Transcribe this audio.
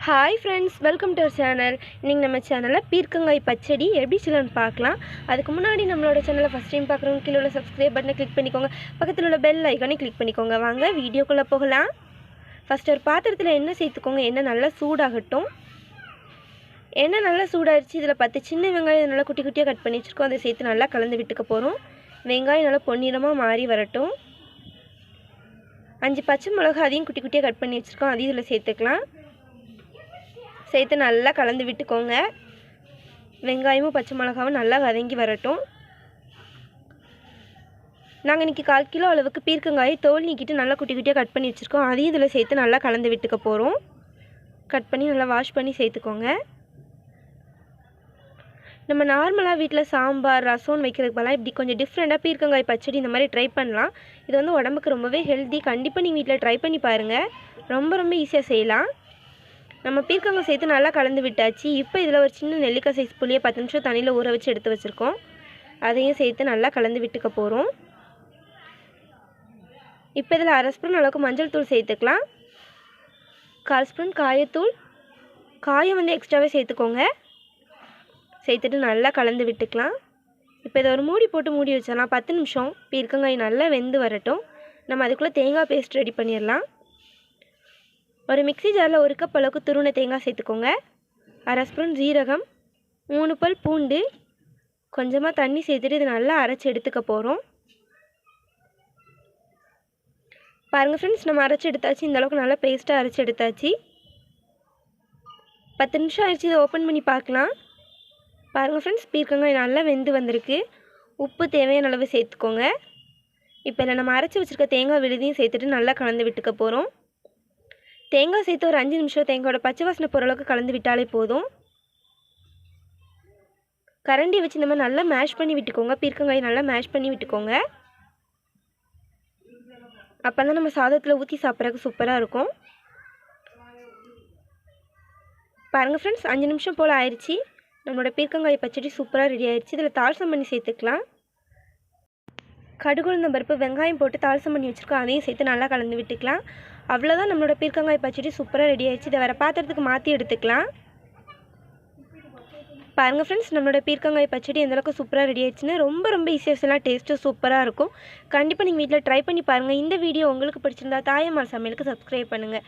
Hi friends, welcome to our channel. இன்னைக்கு நம்ம சேனல்ல பீர்க்கங்காய் பச்சடி எப்படி செய்யலாம்னு பார்க்கலாம். அதுக்கு முன்னாடி நம்மளோட சேனலை ஃபர்ஸ்ட் டைம் பார்க்குறவங்க கீழ உள்ள subscribe பட்டனை கிளிக் பண்ணிக்கோங்க. பக்கத்துல உள்ள bell ஐகானை கிளிக் பண்ணிக்கோங்க. வாங்க வீடியோக்குள்ள போகலாம். ஃபர்ஸ்ட் ஒரு பாத்திரத்துல எண்ணெய் சேர்த்துக்கோங்க. எண்ணெய் நல்லா சூடாகட்டும். எண்ணெய் நல்லா சூடாயிருச்சு. இதுல 10 சின்ன வெங்காயம் நல்லா குட்டி குட்டியா கட் பண்ணி வச்சிருக்கோம். அதை சேர்த்து நல்லா கலந்து விட்டுக்க போறோம். வெங்காயம் நல்லா பொன்னிறமா மாறி வரட்டும். 5 பச்சை மிளகாய் அதையும் குட்டி குட்டியா கட் பண்ணி வச்சிருக்கோம். அதையும் இதுல சேர்த்துக்கலாம். சேர்த்து நல்லா கலந்து விட்டுக்கோங்க. வெங்காயமும் பச்சை மிளகாவும் நல்லா வதங்கி வரட்டும். நாங்கள் இன்றைக்கி 1/4 கிலோ அளவுக்கு பீர்க்கங்காயை தோல் நீக்கிட்டு நல்லா குட்டி குட்டியாக கட் பண்ணி வச்சுருக்கோம். அதையும் இதில் சேர்த்து நல்லா கலந்து விட்டுக்க போகிறோம். கட் பண்ணி நல்லா வாஷ் பண்ணி சேர்த்துக்கோங்க. நம்ம நார்மலாக வீட்டில் சாம்பார் ரசம்னு வைக்கிறதுக்கு பதிலாக இப்படி கொஞ்சம் டிஃப்ரெண்ட்டாக பீர்க்கங்காய் பச்சடி இந்த மாதிரி ட்ரை பண்ணலாம். இது வந்து உடம்புக்கு ரொம்பவே ஹெல்த்தி. கண்டிப்பாக நீங்கள் வீட்டில் ட்ரை பண்ணி பாருங்கள். ரொம்ப ஈஸியாக செய்யலாம். நம்ம பீர்க்கங்காய் சேர்த்து நல்லா கலந்து விட்டாச்சு. இப்போ இதில் ஒரு சின்ன நெல்லிக்காய் சைஸ் புளியை 10 நிமிஷம் தண்ணியில் ஊற வச்சு எடுத்து வச்சுருக்கோம். அதையும் சேர்த்து நல்லா கலந்து விட்டுக்க போகிறோம். இப்போ இதில் 1/2 ஸ்பூன் அளவுக்கு மஞ்சள் தூள் சேர்த்துக்கலாம். 1/4 ஸ்பூன் காயத்தூள். காயம் வந்து எக்ஸ்ட்ராவே சேர்த்துக்கோங்க. சேர்த்துட்டு நல்லா கலந்து விட்டுக்கலாம். இப்போ இதை ஒரு மூடி போட்டு மூடி வச்சிடலாம். 10 நிமிஷம் பீர்க்கங்காய் நல்லா வெந்து வரட்டும். நம்ம அதுக்குள்ளே தேங்காய் பேஸ்ட் ரெடி பண்ணிடலாம். ஒரு மிக்ஸி ஜாரில் 1 கப் அளவுக்கு துருவின தேங்காய் சேர்த்துக்கோங்க. 1/2 ஸ்பூன் ஜீரகம், 3 பல் பூண்டு, கொஞ்சமாக தண்ணி சேர்த்துட்டு இது நல்லா அரைச்சி எடுத்துக்க போகிறோம். பாருங்கள் ஃப்ரெண்ட்ஸ், நம்ம அரைச்சி எடுத்தாச்சு. இந்த அளவுக்கு நல்லா பேஸ்ட்டாக அரைச்சி எடுத்தாச்சு. 10 நிமிஷம் ஆயிடுச்சு. இதை ஓப்பன் பண்ணி பார்க்கலாம். பாருங்கள் ஃப்ரெண்ட்ஸ், பீர்க்கங்காய் நல்லா வெந்து வந்திருக்கு. உப்பு தேவையான அளவு சேர்த்துக்கோங்க. இப்போ இதில் நம்ம அரைச்சி வச்சுருக்க தேங்காய் விழுதையும் சேர்த்துட்டு நல்லா கலந்து விட்டுக்க போகிறோம். தேங்காய் சேர்த்து ஒரு 5 நிமிஷம் தேங்காயோட பச்சை வாசனை போகிற அளவுக்கு கலந்து விட்டாலே போதும். கரண்டி வச்சு நம்ம நல்லா மேஷ் பண்ணி விட்டுக்கோங்க. பீர்க்கங்காய் நல்லா மேஷ் பண்ணி விட்டுக்கோங்க. அப்போ தான் நம்ம சாதத்தில் ஊற்றி சாப்பிட்றதுக்கு சூப்பராக இருக்கும். பாருங்கள் ஃப்ரெண்ட்ஸ், 5 நிமிஷம் போல் ஆயிடுச்சு. நம்மளோட பீர்க்கங்காய் பச்சடி சூப்பராக ரெடி ஆயிடுச்சு. இதில் தாளிசம் பண்ணி சேர்த்துக்கலாம். கடுகு உளுந்தம் பருப்பு வெங்காயம் போட்டு தாளிசம் பண்ணி வச்சுருக்கோம். அதையும் சேர்த்து நல்லா கலந்து விட்டுக்கலாம். அவ்வளோதான், நம்மளோட பீர்க்கங்காய் பச்சடி சூப்பராக ரெடி ஆயிடுச்சு. இதை வேறு பாத்திரத்துக்கு மாற்றி எடுத்துக்கலாம். பாருங்கள் ஃப்ரெண்ட்ஸ், நம்மளோட பீர்க்கங்காய் பச்சடி எந்தளவுக்கு சூப்பராக ரெடி ஆயிடுச்சுன்னு ரொம்ப ஈஸியாக செய்யலாம். டேஸ்ட்டும் சூப்பராக இருக்கும். கண்டிப்பாக நீங்கள் வீட்டில் ட்ரை பண்ணி பாருங்கள். இந்த வீடியோ உங்களுக்கு பிடிச்சிருந்தா தாயம்மாள் சமையலுக்கு சப்ஸ்கிரைப் பண்ணுங்கள்.